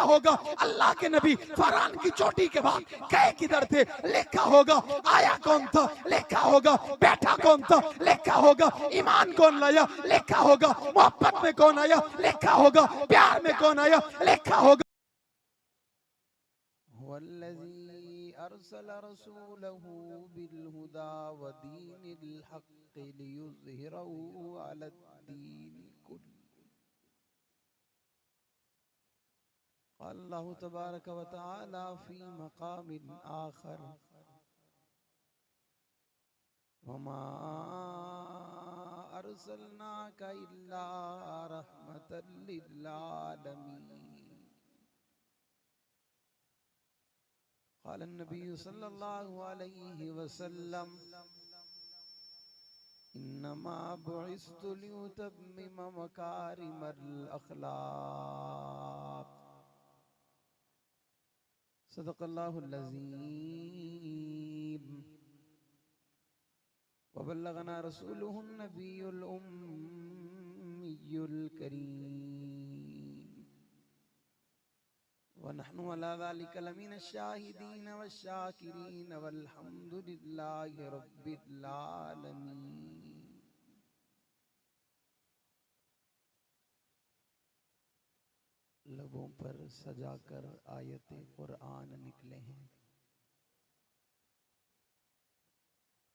لکھا ہوگا اللہ کے نبی فاران کی چوٹی کے بعد گئے کدھر تھے، لکھا ہوگا آیا کون تھا، لکھا ہوگا بیٹھا کون تھا، لکھا ہوگا ایمان کون لایا، لکھا ہوگا محبت میں کون آیا، لکھا ہوگا پیار میں کون آیا، لکھا ہوگا والذی ارسل رسولہ بالہدى ودین الحق لیظہرہ علی الدین کلہ. قال اللہ تبارک و تعالی فی مقام آخر وما ارسلناک الا رحمتا للعالمین. قال النبی صلی اللہ علیہ وسلم انما بعثت لأتمم مکارم الاخلاق. صدق اللہ العظیم وبلغنا رسوله النبی الأمی الکریم ونحن على ذلك لمن الشاہدین والشاکرین والحمد للہ رب العالمین. لبوں پر سجا کر آیت قرآن نکلے ہیں،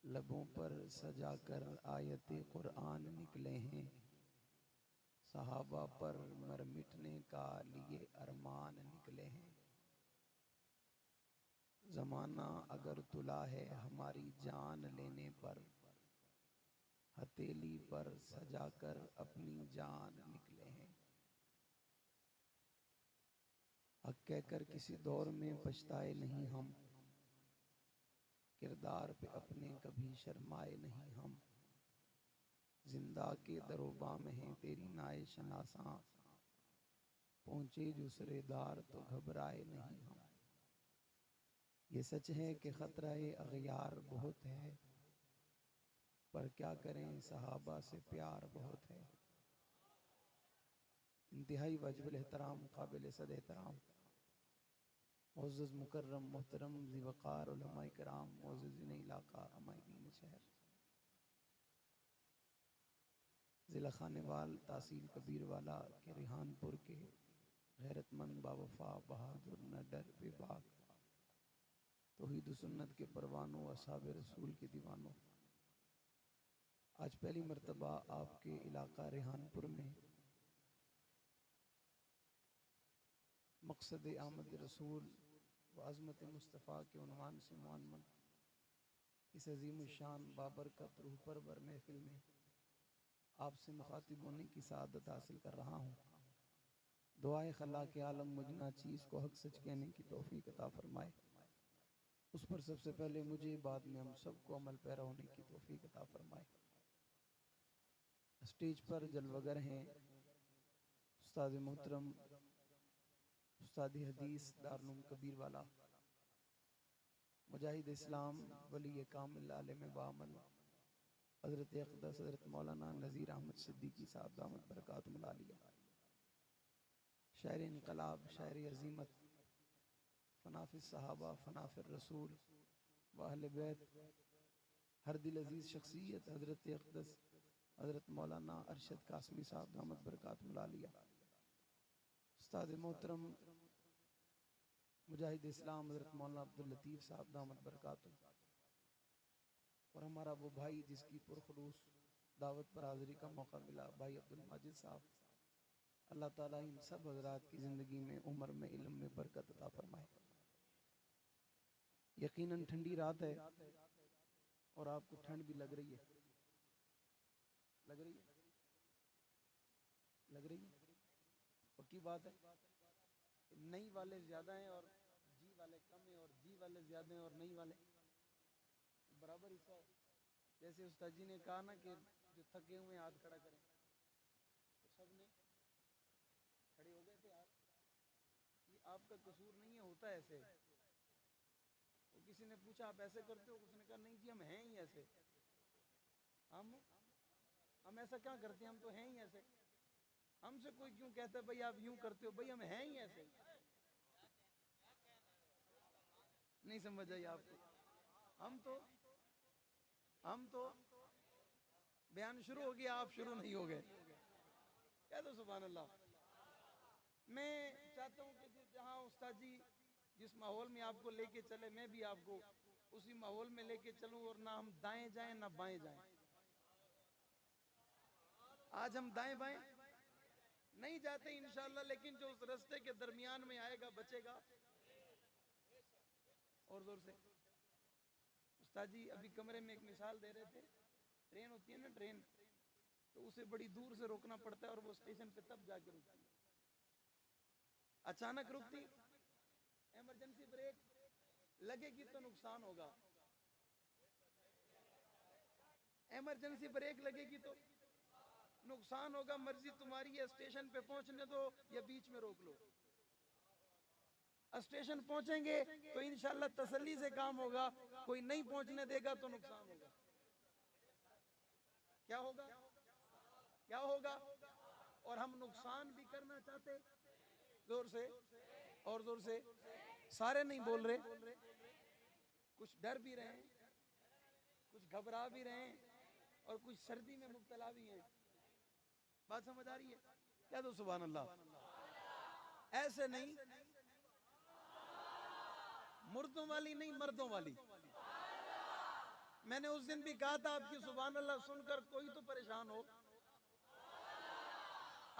لبوں پر سجا کر آیت قرآن نکلے ہیں، صحابہ پر مر مٹنے کا لیے ارمان نکلے ہیں. زمانہ اگر تلا ہے ہماری جان لینے پر، ہتھیلی پر سجا کر اپنی جان نکلے ہیں. حق کہہ کر کسی دور میں پچھتائے نہیں ہم، کردار پہ اپنے کبھی شرمائے نہیں ہم. زندہ کے در و بام ہیں تیری نائے شناساں، پہنچے جو سرے دار تو گھبرائے نہیں ہم. یہ سچ ہے کہ خطرہ اغیار بہت ہے، پر کیا کریں صحابہ سے پیار بہت ہے. انتہائی واجب الاحترام قابل صد احترام معزز مکرم محترم ذی وقار علماء کرام معززین علاقہ عمائدین شہر، ضلع خانوال تحصیل کبیر والا کے ریحان پور کے غیرت مند باوفا بہادر نڈر بے باک توحید و سنت کے پروانوں، اصحاب رسول کے دیوانوں، آج پہلی مرتبہ آپ کے علاقہ ریحان پور میں مقصد آمد رسول و عظمت مصطفیٰ کے عنوان سے معمر اس عظیم الشان بابرکت روح پرور محفل میں آپ سے مخاطب ہونے کی سعادت حاصل کر رہا ہوں. دعائے خلا کے عالم مجھ چیز کو حق سچ کہنے کی توفیق عطا فرمائے. اس پر سب سے پہلے مجھے، بعد میں ہم سب کو عمل پیرا ہونے کی توفیق عطا فرمائے. اسٹیج پر جلوگر ہیں استاد محترم، استاد حدیث دارالعلوم کبیر والا، مجاہد اسلام، ولی کامل، عالم بعمل، حضرت اقدس حضرت مولانا نذیر احمد صدیقی صاحب دامت برکاتہم العالیہ. شاعر انقلاب، شاعر عظیمت، فنا فی الصحابہ، فنا فی الرسول و اہل بیت، ہر دل عزیز شخصیت حضرت اقدس حضرت مولانا ارشد قاسمی صاحب دامت برکاتہم العالیہ. استاد محترم مجاہد اسلام حضرت مولانا عبداللطیف صاحب دامت برکاتہم، اور ہمارا وہ بھائی جس کی پرخلوص دعوت پر حاضری کا موقع ملا، بھائی عبدالماجد صاحب. اللہ تعالیٰ ان سب حضرات کی زندگی میں، عمر میں، علم میں برکت عطا فرمائے. یقیناً ٹھنڈی رات ہے اور آپ کو ٹھنڈ بھی لگ رہی ہے. لگ رہی ہے؟ لگ رہی ہے؟ پکی بات ہے. نئی والے زیادہ ہیں اور جی والے کم ہیں، اور جی والے زیادہ ہیں اور نئی والے برابر حصہ ہے. جیسے استاد جی نے کہا نا کہ جو تھکے ہوئے ہاتھ کھڑا کریں، تو سب نے کھڑے ہو گئے تھے ہاتھ. یہ آپ کا قصور نہیں ہے، ہوتا ہے ایسے. وہ کسی نے پوچھا آپ ایسے کرتے ہو، اس نے کہا نہیں جی ہم ہیں ہی ایسے. ہم ایسا کیا کرتے ہیں، ہم تو ہیں ہی ایسے. ہم سے کوئی کیوں کہتا ہے بھائی آپ یوں کرتے ہو، بھائی ہم ہیں ہی ایسے. نہیں سمجھ آئی آپ کو؟ ہم تو بیان شروع ہو گیا، آپ شروع نہیں ہو گئے. کہہ دو سبحان اللہ. میں چاہتا ہوں کہ جہاں استاد جی جس ماحول میں آپ کو لے کے چلے، میں بھی آپ کو اسی ماحول میں لے کے چلوں، اور نہ ہم دائیں جائیں نہ بائیں جائیں. آج ہم دائیں بائیں نہیں جاتے انشاءاللہ، لیکن جو اس رستے کے درمیان میں آئے گا بچے گا. اور زور سے استاد جی ابھی کمرے میں ایک مثال دے رہے تھے. ٹرین ہوتی ہے نا، ٹرین تو اسے بڑی دور سے روکنا پڑتا ہے، اور وہ اسٹیشن پہ تب جا کے رکتی ہے. اچانک رکتی، ایمرجنسی بریک لگے گی تو نقصان ہوگا. ایمرجنسی بریک لگے گی تو نقصان ہوگا. مرضی تمہاری ہے، اسٹیشن پہ پہنچنے دو یا بیچ میں روک لو. اسٹیشن پہنچیں گے تو انشاءاللہ تسلی سے کام ہوگا، کوئی نہیں پہنچنے دے گا تو نقصان ہوگا. کیا ہوگا؟ کیا ہوگا؟ اور ہم نقصان بھی کرنا چاہتے. زور سے اور زور سے. سارے نہیں بول رہے، کچھ ڈر بھی رہے ہیں، کچھ گھبرا بھی رہے ہیں، اور کچھ سردی میں مبتلا بھی ہیں. بات سمجھ آ رہی ہے؟ کہہ دو سبحان اللہ. ایسے نہیں، مردوں والی نہیں، مردوں والی. میں نے اس دن بھی کہا تھا، آپ کی سبحان اللہ سن کر کوئی تو پریشان ہو.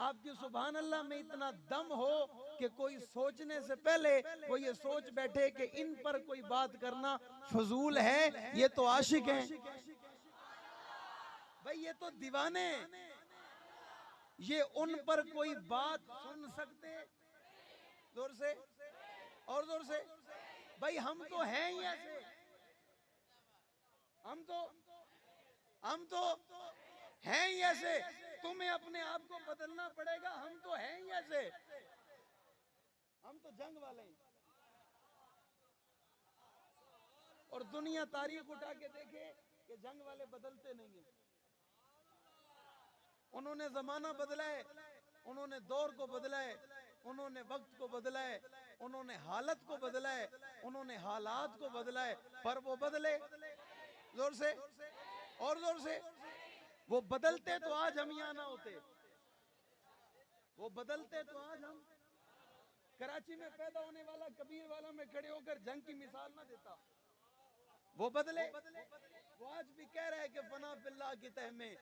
آپ کی سبحان اللہ میں اتنا دم ہو کہ کوئی سوچنے سے پہلے وہ یہ سوچ بیٹھے کہ ان پر کوئی بات کرنا فضول ہے، یہ تو عاشق ہیں. بھئی یہ تو دیوانے، یہ ان پر کوئی بات سن سکتے. زور سے اور زور سے. بھئی ہم تو ہیں ہی ایسے، ہم تو ہیں ہی ایسے. تمہیں اپنے آپ کو بدلنا پڑے گا. ہم تو ہیں ہی ایسے، ہم تو جنگ والے ہیں. اور دنیا تاریخ اٹھا کے دیکھے کہ جنگ والے بدلتے نہیں ہیں. انہوں نے زمانہ بدلا ہے، انہوں نے دور کو بدلا ہے، انہوں نے وقت کو بدلا ہے، انہوں نے حالت کو بدلا ہے، انہوں نے حالات کو بدلا ہے، پر وہ بدلے. زور سے اور زور سے. وہ بدلتے تو آج ہم یہاں نہ ہوتے. وہ بدلتے تو آج ہم کراچی میں پیدا ہونے والا کبیر والا میں کھڑے ہو کر جنگ کی مثال نہ دیتا. وہ بدلے. وہ آج بھی کہہ رہے کہ فنا فی اللہ کی تہ میں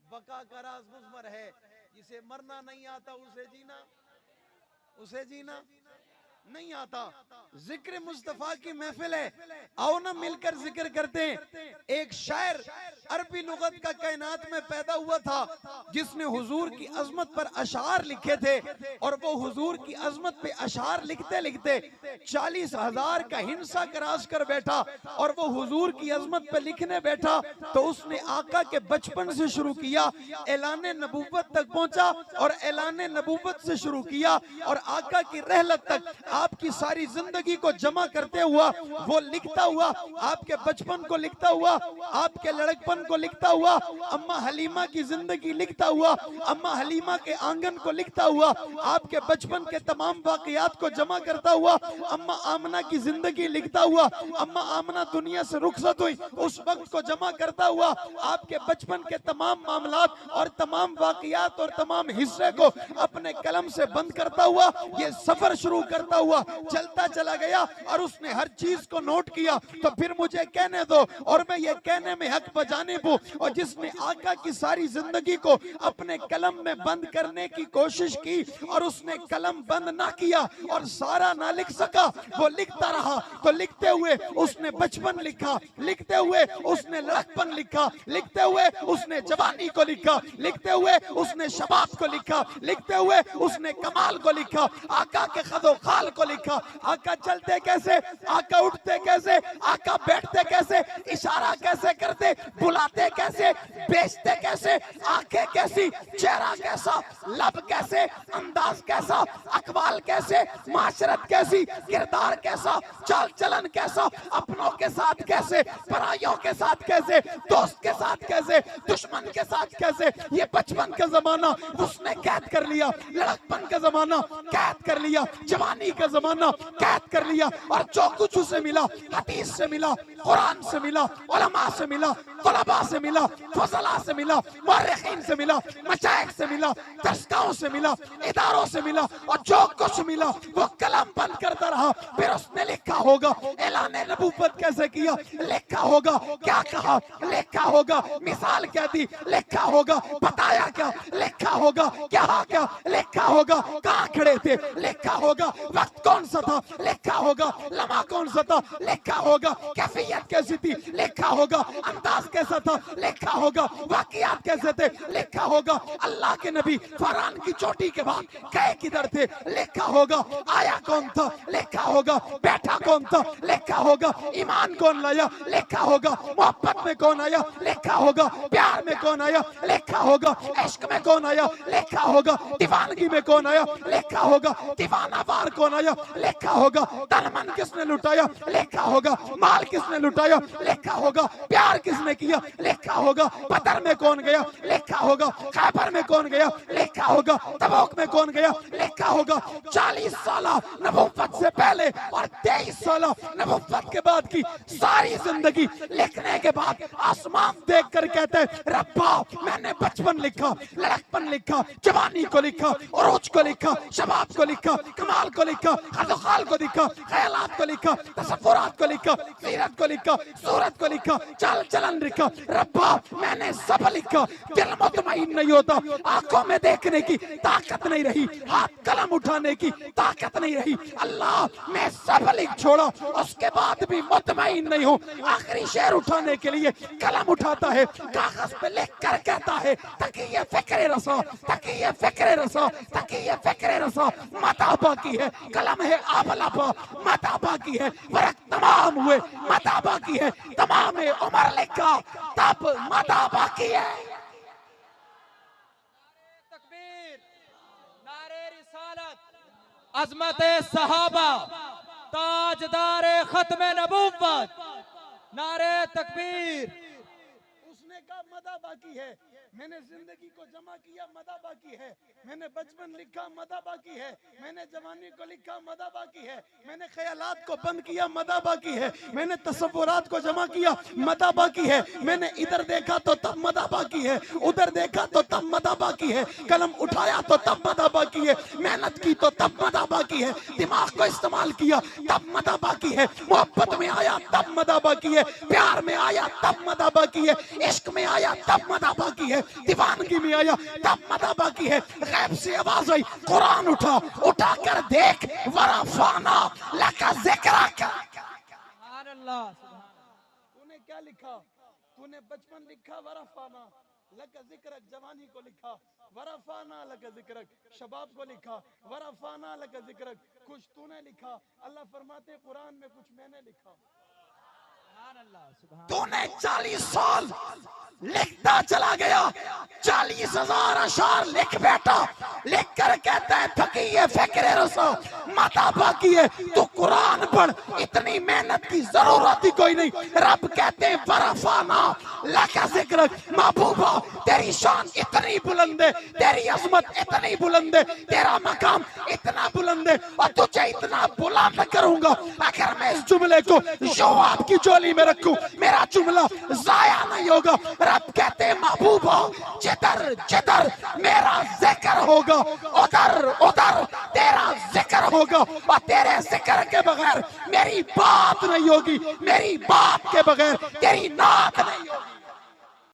بقا کا راز مضمر ہے. جسے مرنا نہیں آتا اسے جینا نہیں آتا. ذکر مصطفیٰ کی محفل ہے، آؤ نا مل کر ذکر کرتے ہیں. ایک شاعر عربی لغت کا کائنات میں پیدا ہوا تھا جس نے حضور کی عظمت پر اشعار لکھے تھے، اور وہ حضور کی عظمت پہ اشعار لکھتے لکھتے 40,000 کا ہنسا کراس کر بیٹھا. اور وہ حضور کی عظمت پہ لکھنے بیٹھا تو اس نے آقا کے بچپن سے شروع کیا، اعلان نبوت تک پہنچا، اور اعلان نبوت سے شروع کیا اور آقا کی رحلت تک آپ کی ساری زندگی کو جمع کرتے ہوا وہ لکھتا ہوا، آپ کے بچپن کو لکھتا ہوا، آپ کے لڑکپن کو لکھتا ہوا، اماں حلیمہ کی زندگی لکھتا ہوا، اماں حلیمہ کے آنگن کو لکھتا ہوا، آپ کے بچپن کے تمام واقعات کو جمع کرتا ہوا، اماں آمنہ کی زندگی لکھتا ہوا، اماں آمنہ دنیا سے رخصت ہوئی اس وقت کو جمع کرتا ہوا، آپ کے بچپن کے تمام معاملات اور تمام واقعات اور تمام حصے کو اپنے قلم سے بند کرتا ہوا یہ سفر شروع کرتا ہوا چلتا چلا گیا. اور اس نے ہر چیز کو نوٹ کیا. تو پھر مجھے کہنے دو اور میں یہ کہنے میں حق بجانب ہوں، اور جس نے آقا کی ساری زندگی کو اپنے قلم میں بند کرنے کی کوشش کی اور اس نے قلم بند نہ کیا اور سارا نہ لکھ سکا، وہ لکھتا رہا. تو لکھتے ہوئے اس نے بچپن لکھا، لکھتے ہوئے اس نے لڑکپن لکھا، لکھتے ہوئے اس نے جوانی کو لکھا، لکھتے ہوئے اس نے شباب کو لکھا، لکھتے ہوئے اس نے کمال کو لکھا، آقا کے خد و خال کو لکھا. آقا چلتے کیسے، آقا اٹھتے کیسے، آقا بیٹھتے کیسے، اشارہ کیسے کرتے، بلاتے کیسے، بیچتے کیسے، آنکھیں کیسی، چہرہ کیسا، لب کیسے، انداز کیسا، اقوال کیسے، معاشرت کیسی، کردار کیسا، چال چلن کیسا، اپنوں کے ساتھ کیسے، پرائیوں کے ساتھ کیسے، دوست کے ساتھ کیسے، دشمن کے ساتھ کیسے. یہ بچپن کا زمانہ اس نے قید کر لیا، لڑکپن کا زمانہ قید کر لیا، جوانی کا کا زمانہ قید کر لیا اور جو کچھ اسے ملا حدیث سے ملا، قرآن سے ملا، علماء سے ملا، طلباء سے ملا، فضلاء سے ملا، مورخین سے ملا، مشائخ سے ملا، درسگاہوں سے ملا، اداروں سے ملا، اور جو کچھ ملا وہ قلم بند کرتا رہا. پھر اس نے لکھا ہوگا اعلان نبوت کیسے کیا، لکھا ہوگا کیا کہا، لکھا ہوگا مثال کیا دی، لکھا ہوگا بتایا کیا، لکھا ہوگا کیا لکھا ہوگا کہاں کھڑے تھے، لکھا ہوگا وقت کون سا تھا، لکھا ہوگا لمحہ کون سا تھا، لکھا ہوگا کیفیت کیسی تھی، لکھا ہوگا انداز کیسا تھا، لکھا ہوگا واقعات کیسے تھے، لکھا ہوگا اللہ کے نبی فاران کی چوٹی کے بعد گئے کدھر تھے، لکھا ہوگا آیا کون تھا، لکھا ہوگا بیٹھا کون تھا، لکھا ہوگا ایمان کون لایا، لکھا ہوگا محبت میں کون آیا، لکھا ہوگا پیار میں کون آیا، لکھا ہوگا عشق میں کون آیا، لکھا ہوگا دیوانگی میں کون آیا، لکھا ہوگا دیوانہ وار کون آیا، لکھا ہوگا تن من کس نے لٹایا، لکھا ہوگا مال کس نے لٹایا، لکھا ہوگا پیار کس نے کیا، لکھا ہوگا بدر میں کون گیا، لکھا ہوگا خیبر میں کون گیا، لکھا ہوگا تبوک میں کون گیا، لکھا ہوگا 40 سالہ نبوت سے پہلے اور 23 سالہ نبوت کے بعد کی ساری زندگی لکھنے کے بعد آسمان دیکھ کر کہتے ہیں ربا میں نے بچپن لکھا، لڑکپن لکھا، جوانی کو لکھا، عروج کو لکھا، شباب کو لکھا، کمال کو لکھا، خلقال کو لکھا، خیالات کو لکھا، تصورات کو لکھا، سیرت کو لکھا، صورت کو لکھا، چال چلن لکھا. ربا میں نے سب لکھا. دل مطمئن نہیں ہوتا، آنکھوں میں دیکھنے کی طاقت نہیں رہی، ہاتھ قلم اٹھانے کی طاقت نہیں رہی. اللہ میں سب لکھ چھوڑا، اس کے بعد بھی مطمئن نہیں ہوں. آخری شعر اٹھانے کے لیے قلم اٹھاتا ہے، کاغذ پہ لکھ کر کہتا ہے تقی فکر رسا، تقی فکر رسا، تقی فکر رسا. متا باقی ہے، قلم ہے آبلا پا، متا باقی ہے، ورق تمام ہوئے، متا باقی ہے، تمام عمر لکھا تب متا باقی ہے. تکبیر، نعرہ رسالت، عظمت صحابہ، تاجدار ختم نبوت، نعرہ تکبیر. اس نے کہا مدہ باقی ہے، میں نے زندگی کو جمع کیا مدہ باقی ہے، میں نے بچپن لکھا مدہ باقی ہے، میں نے جوانی کو لکھا مدہ باقی ہے، میں نے خیالات کو بند کیا مدہ باقی ہے، میں نے تصورات کو جمع کیا مدہ باقی ہے، میں نے ادھر دیکھا تو تب مدہ باقی ہے، ادھر دیکھا تو تب مدہ باقی ہے، قلم اٹھایا تو تب مدہ باقی ہے، محنت کی تو تب مدہ باقی ہے، دماغ کو استعمال کیا تب مدہ باقی ہے، محبت میں آیا تب مدہ باقی ہے، پیار میں آیا تب مدہ باقی ہے، عشق میں آیا تب مدہ باقی ہے، دیوانگی میں آیا تب مدہ باقی ہے. غیب سے آواز آئی قرآن اٹھا کر دیکھ ورفعنا لک ذکرک. سبحان اللہ. تو نے کیا لکھا؟ تو نے بچپن لکھا ورفعنا لک ذکرک، جوانی کو لکھا ورفعنا لک ذکرک، شباب کو لکھا ورفعنا لک ذکرک. کچھ تو نے لکھا، اللہ فرماتے قرآن میں کچھ میں نے لکھا. تو نے 40 سال لکھتا چلا گیا، 40,000 اشعار لکھ بیٹھا، لکھ کر کہتا ہے تقی فکر رسا متا باقی ہے. تو قرآن پڑھ، اتنی محنت کی ضرورت ہی کوئی نہیں. رب کہتے ہیں ورفعنا لک ذکرک. محبوبہ تیری شان اتنی بلند ہے، تیری عظمت اتنی بلند ہے، تیرا مقام اتنا بلند ہے، اور تجھے اتنا بلند کروں گا اگر میں اس جملے کو یوں آپ کی چولی میں رکھوں میرا جملہ ضائع نہیں ہوگا. رب کہتے ہیں محبوبہ جدھر جدھر میرا ذکر ہوگا ادھر تیرا ذکر ہوگا، اور تیرے ذکر کے بغیر میری بات نہیں ہوگی، میری بات کے بغیر تیری نعت نہیں ہوگی.